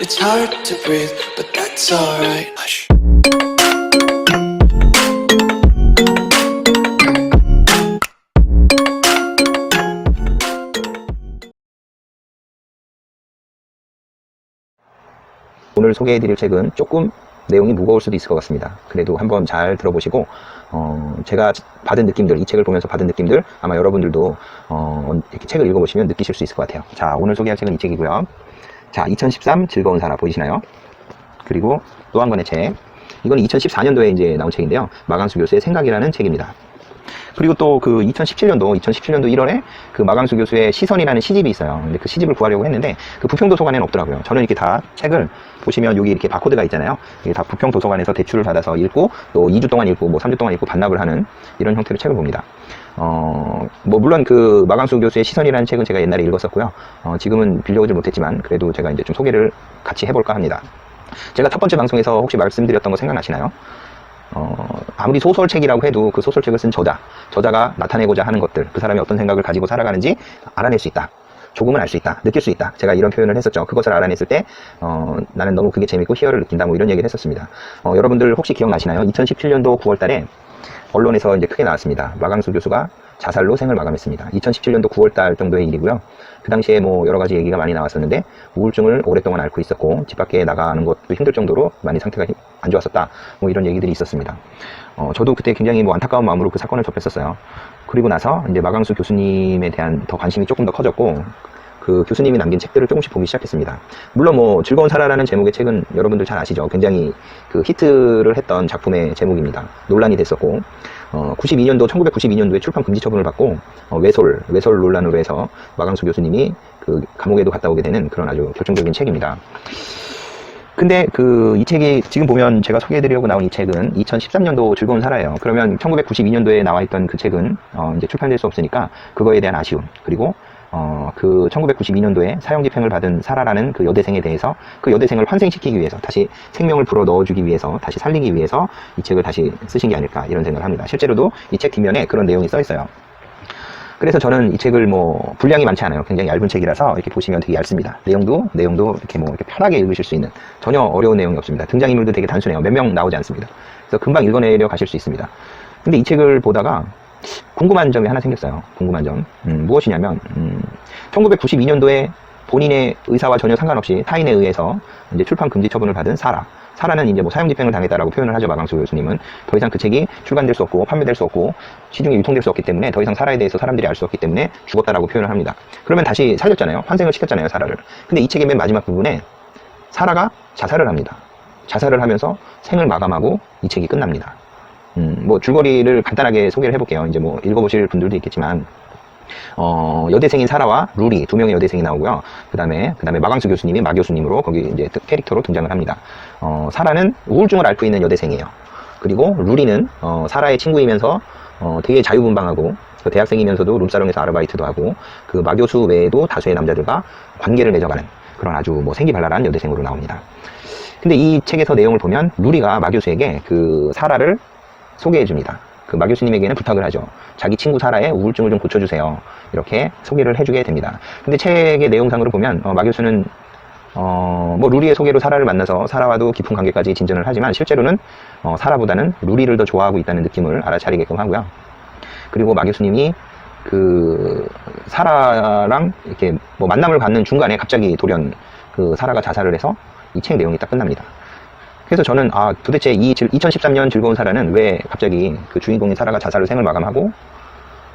It's hard to breathe, but that's alright. Hush. 오늘 소개해드릴 책은 조금 내용이 무거울 수도 있을 것 같습니다. 그래도 한번 잘 들어보시고 제가 받은 느낌들, 이 책을 보면서 받은 느낌들 아마 여러분들도 이렇게 책을 읽어보시면 느끼실 수 있을 것 같아요. 자, 오늘 소개할 책은 이 책이고요. 자, 2013 즐거운 사라 보이시나요? 그리고 또 한 권의 책, 이건 2014년도에 이제 나온 책인데요. 마강수 교수의 생각이라는 책입니다. 그리고 또 그 2017년도 1월에 그 마강수 교수의 시선이라는 시집이 있어요. 근데 그 시집을 구하려고 했는데 그 부평도서관에는 없더라고요. 저는 이렇게 다 책을 보시면 여기 이렇게 바코드가 있잖아요. 이게 다 부평도서관에서 대출을 받아서 읽고 또 2주 동안 읽고 뭐 3주 동안 읽고 반납을 하는 이런 형태로 책을 봅니다. 뭐 물론 그 마강수 교수의 시선이라는 책은 제가 옛날에 읽었었고요. 지금은 빌려오지 못했지만 그래도 제가 이제 좀 소개를 같이 해볼까 합니다. 제가 첫 번째 방송에서 혹시 말씀드렸던 거 생각나시나요? 아무리 소설책이라고 해도 그 소설책을 쓴 저자가 나타내고자 하는 것들, 그 사람이 어떤 생각을 가지고 살아가는지 알아낼 수 있다. 조금은 알 수 있다. 느낄 수 있다. 제가 이런 표현을 했었죠. 그것을 알아냈을 때 나는 너무 그게 재밌고 희열을 느낀다. 뭐 이런 얘기를 했었습니다. 여러분들 혹시 기억나시나요? 2017년도 9월 달에 언론에서 이제 크게 나왔습니다. 마강수 교수가 자살로 생을 마감했습니다. 2017년도 9월 달 정도의 일이고요. 그 당시에 뭐 여러 가지 얘기가 많이 나왔었는데 우울증을 오랫동안 앓고 있었고 집 밖에 나가는 것도 힘들 정도로 많이 상태가 안 좋았었다. 뭐 이런 얘기들이 있었습니다. 저도 그때 굉장히 뭐 안타까운 마음으로 그 사건을 접했었어요. 그리고 나서 이제 마강수 교수님에 대한 더 관심이 조금 더 커졌고 그 교수님이 남긴 책들을 조금씩 보기 시작했습니다. 물론 뭐 즐거운 사라라는 제목의 책은 여러분들 잘 아시죠. 굉장히 그 히트를 했던 작품의 제목입니다. 논란이 됐었고 1992년도에 출판 금지 처분을 받고 외솔 논란으로 해서 마강수 교수님이 그 감옥에도 갔다 오게 되는 그런 아주 결정적인 책입니다. 근데 이 책이 지금 보면 제가 소개해드리려고 나온 이 책은 2013년도 즐거운 사라예요. 그러면 1992년도에 나와 있던 그 책은 이제 출판될 수 없으니까 그거에 대한 아쉬움, 그리고 그 1992년도에 사형집행을 받은 사라라는 그 여대생에 대해서 그 여대생을 환생시키기 위해서, 다시 생명을 불어 넣어주기 위해서, 다시 살리기 위해서 이 책을 다시 쓰신 게 아닐까 이런 생각을 합니다. 실제로도 이 책 뒷면에 그런 내용이 써 있어요. 그래서 저는 이 책을 뭐 분량이 많지 않아요. 굉장히 얇은 책이라서 이렇게 보시면 되게 얇습니다. 내용도 이렇게 뭐 이렇게 편하게 읽으실 수 있는, 전혀 어려운 내용이 없습니다. 등장인물도 되게 단순해요. 몇 명 나오지 않습니다. 그래서 금방 읽어내려 가실 수 있습니다. 근데 이 책을 보다가 궁금한 점이 하나 생겼어요. 궁금한 점. 무엇이냐면 1992년도에 본인의 의사와 전혀 상관없이 타인에 의해서 이제 출판 금지 처분을 받은 사라는 이제 뭐 사형집행을 당했다라고 표현을 하죠. 마강수 교수님은 더 이상 그 책이 출간될 수 없고 판매될 수 없고 시중에 유통될 수 없기 때문에 더 이상 사라에 대해서 사람들이 알 수 없기 때문에 죽었다라고 표현을 합니다. 그러면 다시 살렸잖아요. 환생을 시켰잖아요, 사라를. 근데 이 책의 맨 마지막 부분에 사라가 자살을 합니다. 자살을 하면서 생을 마감하고 이 책이 끝납니다. 뭐 줄거리를 간단하게 소개를 해볼게요. 이제 뭐 읽어보실 분들도 있겠지만 여대생인 사라와 루리 두 명의 여대생이 나오고요. 그 다음에 마강수 교수님이 마 교수님으로 거기 이제 캐릭터로 등장을 합니다. 사라는 우울증을 앓고 있는 여대생이에요. 그리고 루리는 사라의 친구이면서 되게 자유분방하고 그 대학생이면서도 룸사롱에서 아르바이트도 하고 그 마 교수 외에도 다수의 남자들과 관계를 맺어가는 그런 아주 뭐 생기발랄한 여대생으로 나옵니다. 근데 이 책에서 내용을 보면 루리가 마 교수에게 그 사라를 소개해 줍니다. 그 마 교수님에게는 부탁을 하죠. 자기 친구 사라의 우울증을 좀 고쳐주세요. 이렇게 소개를 해주게 됩니다. 근데 책의 내용상으로 보면 마 교수는 뭐 루리의 소개로 사라를 만나서 사라와도 깊은 관계까지 진전을 하지만 실제로는 사라보다는 루리를 더 좋아하고 있다는 느낌을 알아차리게끔 하고요. 그리고 마 교수님이 그 사라랑 이렇게 뭐 만남을 갖는 중간에 갑자기 돌연 그 사라가 자살을 해서 이 책 내용이 딱 끝납니다. 그래서 저는 도대체 이 2013년 즐거운 사라는 왜 갑자기 그 주인공인 사라가 자살로 생을 마감하고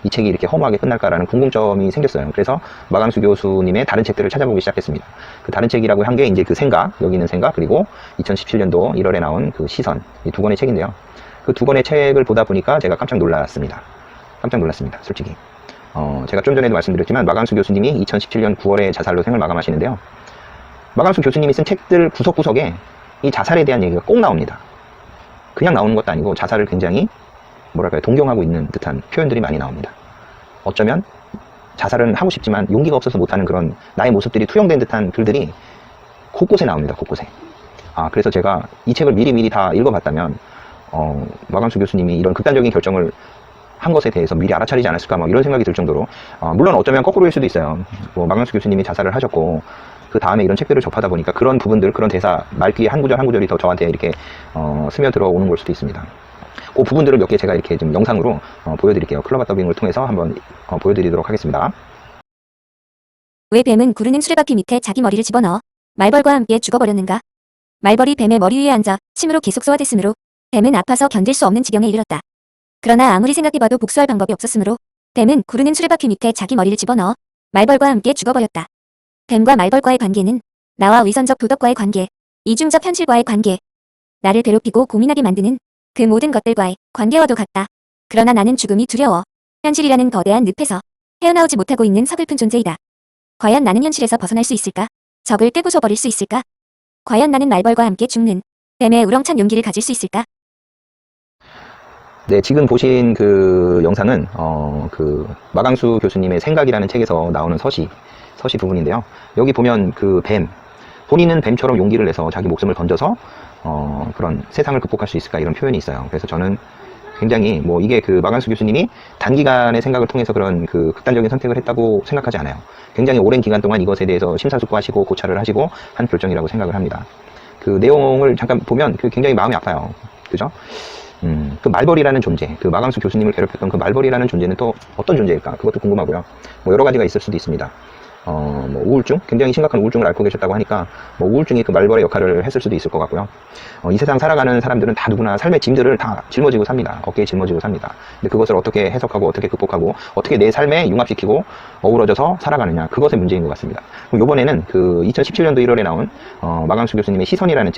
이 책이 이렇게 허무하게 끝날까라는 궁금점이 생겼어요. 그래서 마강수 교수님의 다른 책들을 찾아보기 시작했습니다. 그 다른 책이라고 한 게 이제 그 생각, 여기 있는 생각, 그리고 2017년도 1월에 나온 그 시선, 이 두 권의 책인데요. 그 두 권의 책을 보다 보니까 제가 깜짝 놀랐습니다. 솔직히. 제가 좀 전에도 말씀드렸지만 마강수 교수님이 2017년 9월에 자살로 생을 마감하시는데요. 마강수 교수님이 쓴 책들 구석구석에 이 자살에 대한 얘기가 꼭 나옵니다. 그냥 나오는 것도 아니고 자살을 굉장히 뭐랄까요, 동경하고 있는 듯한 표현들이 많이 나옵니다. 어쩌면 자살은 하고 싶지만 용기가 없어서 못하는 그런 나의 모습들이 투영된 듯한 글들이 곳곳에 나옵니다. 곳곳에. 그래서 제가 이 책을 미리 다 읽어봤다면 마강수 교수님이 이런 극단적인 결정을 한 것에 대해서 미리 알아차리지 않았을까 뭐 이런 생각이 들 정도로 물론 어쩌면 거꾸로일 수도 있어요. 뭐 마강수 교수님이 자살을 하셨고 그 다음에 이런 책들을 접하다 보니까 그런 부분들, 그런 대사, 말귀 한 구절 한 구절이 더 저한테 이렇게 스며들어 오는 걸 수도 있습니다. 그 부분들을 몇 개 제가 이렇게 좀 영상으로 보여드릴게요. 클로바 더빙을 통해서 한번 보여드리도록 하겠습니다. 왜 뱀은 구르는 수레바퀴 밑에 자기 머리를 집어넣어 말벌과 함께 죽어버렸는가? 말벌이 뱀의 머리 위에 앉아 침으로 계속 소화됐으므로 뱀은 아파서 견딜 수 없는 지경에 이르렀다. 그러나 아무리 생각해봐도 복수할 방법이 없었으므로 뱀은 구르는 수레바퀴 밑에 자기 머리를 집어넣어 말벌과 함께 죽어버렸다. 뱀과 말벌과의 관계는 나와 위선적 도덕과의 관계, 이중적 현실과의 관계, 나를 괴롭히고 고민하게 만드는 그 모든 것들과의 관계와도 같다. 그러나 나는 죽음이 두려워. 현실이라는 거대한 늪에서 헤어나오지 못하고 있는 서글픈 존재이다. 과연 나는 현실에서 벗어날 수 있을까? 적을 꿰부숴 버릴 수 있을까? 과연 나는 말벌과 함께 죽는 뱀의 우렁찬 용기를 가질 수 있을까? 네, 지금 보신 그 영상은 그 마강수 교수님의 생각이라는 책에서 나오는 서시 부분인데요. 여기 보면 그 본인은 뱀처럼 용기를 내서 자기 목숨을 던져서 그런 세상을 극복할 수 있을까 이런 표현이 있어요. 그래서 저는 굉장히 뭐 이게 그 마강수 교수님이 단기간의 생각을 통해서 그런 그 극단적인 선택을 했다고 생각하지 않아요. 굉장히 오랜 기간 동안 이것에 대해서 심사숙고하시고 고찰을 하시고 한 결정이라고 생각을 합니다. 그 내용을 잠깐 보면 그 굉장히 마음이 아파요. 그죠? 그 말벌이라는 존재, 그 마강수 교수님을 괴롭혔던 그 말벌이라는 존재는 또 어떤 존재일까? 그것도 궁금하고요. 뭐 여러 가지가 있을 수도 있습니다. 뭐 우울증? 굉장히 심각한 우울증을 앓고 계셨다고 하니까 뭐 우울증이 그 말벌의 역할을 했을 수도 있을 것 같고요. 이 세상 살아가는 사람들은 다 누구나 삶의 짐들을 다 짊어지고 삽니다. 어깨에 짊어지고 삽니다. 근데 그것을 어떻게 해석하고 어떻게 극복하고 어떻게 내 삶에 융합시키고 어우러져서 살아가느냐, 그것의 문제인 것 같습니다. 그럼 이번에는 그 2017년도 1월에 나온 마강수 교수님의 시선이라는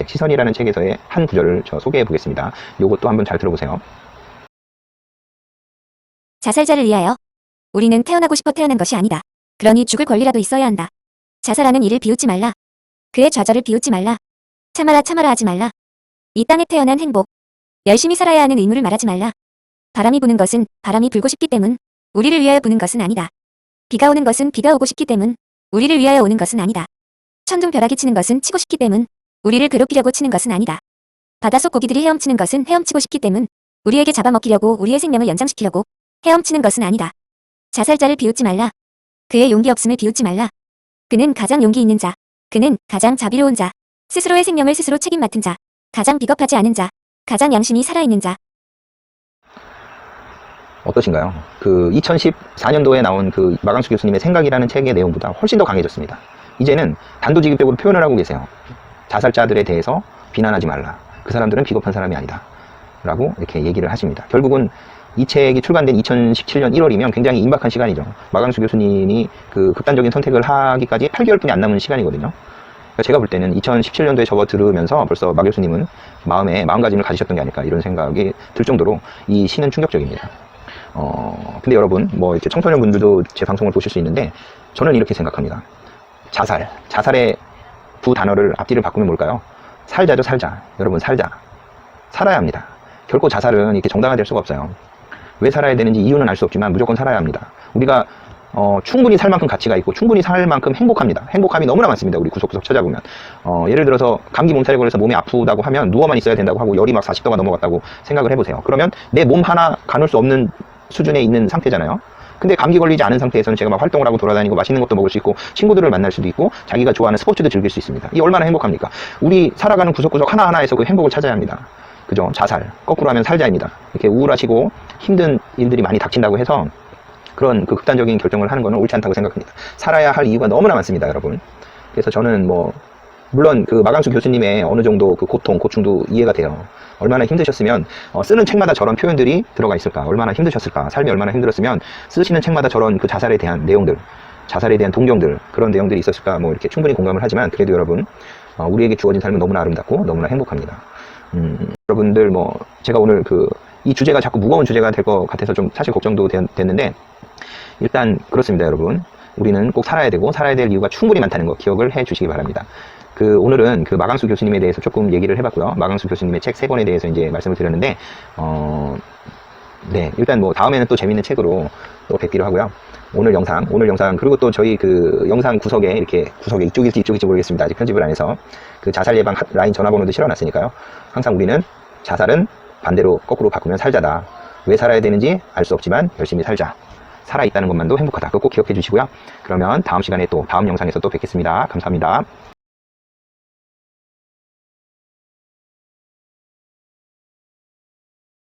책에서의 한 구절을 저 소개해 보겠습니다. 요것도 한번 잘 들어보세요. 자살자를 위하여 우리는 태어나고 싶어 태어난 것이 아니다. 그러니 죽을 권리라도 있어야 한다. 자살하는 이를 비웃지 말라. 그의 좌절을 비웃지 말라. 참아라 하지 말라. 이 땅에 태어난 행복, 열심히 살아야 하는 의무를 말하지 말라. 바람이 부는 것은 바람이 불고 싶기 때문 우리를 위하여 부는 것은 아니다. 비가 오는 것은 비가 오고 싶기 때문 우리를 위하여 오는 것은 아니다. 천둥 벼락이 치는 것은 치고 싶기 때문 우리를 괴롭히려고 치는 것은 아니다. 바닷속 고기들이 헤엄치는 것은 헤엄치고 싶기 때문 우리에게 잡아먹히려고 우리의 생명을 연장시키려고 헤엄치는 것은 아니다. 자살자를 비웃지 말라. 그의 용기 없음을 비웃지 말라. 그는 가장 용기 있는 자, 그는 가장 자비로운 자, 스스로의 생명을 스스로 책임 맡은 자, 가장 비겁하지 않은 자, 가장 양심이 살아있는 자. 어떠신가요? 그 2014년도에 나온 그 마강수 교수님의 생각이라는 책의 내용보다 훨씬 더 강해졌습니다. 이제는 단도직입적으로 표현을 하고 계세요. 자살자들에 대해서 비난하지 말라. 그 사람들은 비겁한 사람이 아니다. 라고 이렇게 얘기를 하십니다. 결국은 이 책이 출간된 2017년 1월이면 굉장히 임박한 시간이죠. 마강수 교수님이 그 극단적인 선택을 하기까지 8개월뿐이 안 남은 시간이거든요. 그러니까 제가 볼 때는 2017년도에 접어들으면서 벌써 마 교수님은 마음가짐을 가지셨던 게 아닐까 이런 생각이 들 정도로 이 시는 충격적입니다. 근데 여러분, 뭐 이렇게 청소년분들도 제 방송을 보실 수 있는데 저는 이렇게 생각합니다. 자살의 두 단어를 앞뒤를 바꾸면 뭘까요? 살자죠, 살자. 여러분, 살자. 살아야 합니다. 결코 자살은 이렇게 정당화될 수가 없어요. 왜 살아야 되는지 이유는 알 수 없지만 무조건 살아야 합니다. 우리가 충분히 살 만큼 가치가 있고 충분히 살 만큼 행복합니다. 행복함이 너무나 많습니다. 우리 구석구석 찾아보면 예를 들어서 감기 몸살에 걸려서 몸이 아프다고 하면 누워만 있어야 된다고 하고 열이 막 40도가 넘어갔다고 생각을 해보세요. 그러면 내 몸 하나 가눌 수 없는 수준에 있는 상태잖아요. 근데 감기 걸리지 않은 상태에서는 제가 막 활동을 하고 돌아다니고 맛있는 것도 먹을 수 있고 친구들을 만날 수도 있고 자기가 좋아하는 스포츠도 즐길 수 있습니다. 이게 얼마나 행복합니까? 우리 살아가는 구석구석 하나하나에서 그 행복을 찾아야 합니다. 그죠? 자살, 거꾸로 하면 살자입니다. 이렇게 우울하시고 힘든 일들이 많이 닥친다고 해서 그런 그 극단적인 결정을 하는 것은 옳지 않다고 생각합니다. 살아야 할 이유가 너무나 많습니다, 여러분. 그래서 저는 뭐 물론 그 마강수 교수님의 어느 정도 그 고충도 이해가 돼요. 얼마나 힘드셨으면 쓰는 책마다 저런 표현들이 들어가 있을까? 얼마나 힘드셨을까? 삶이 얼마나 힘들었으면 쓰시는 책마다 저런 그 자살에 대한 내용들, 자살에 대한 동경들, 그런 내용들이 있었을까? 뭐 이렇게 충분히 공감을 하지만 그래도 여러분, 우리에게 주어진 삶은 너무나 아름답고 너무나 행복합니다. 여러분들 뭐 제가 오늘 이 주제가 자꾸 무거운 주제가 될 것 같아서 좀 사실 걱정도 됐는데 일단 그렇습니다, 여러분. 우리는 꼭 살아야 되고 살아야 될 이유가 충분히 많다는 거 기억을 해 주시기 바랍니다. 오늘은 그 마강수 교수님에 대해서 조금 얘기를 해봤고요. 마강수 교수님의 책 3권에 대해서 이제 말씀을 드렸는데 네, 일단 뭐 다음에는 또 재밌는 책으로 또 뵙기로 하고요. 오늘 영상 그리고 또 저희 그 영상 구석에 이쪽일지 모르겠습니다. 아직 편집을 안 해서 그 자살 예방 라인 전화번호도 실어놨으니까요. 항상 우리는 자살은 반대로 거꾸로 바꾸면 살자다. 왜 살아야 되는지 알 수 없지만 열심히 살자. 살아있다는 것만도 행복하다. 그거 꼭 기억해 주시고요. 그러면 다음 시간에 또 다음 영상에서 또 뵙겠습니다. 감사합니다.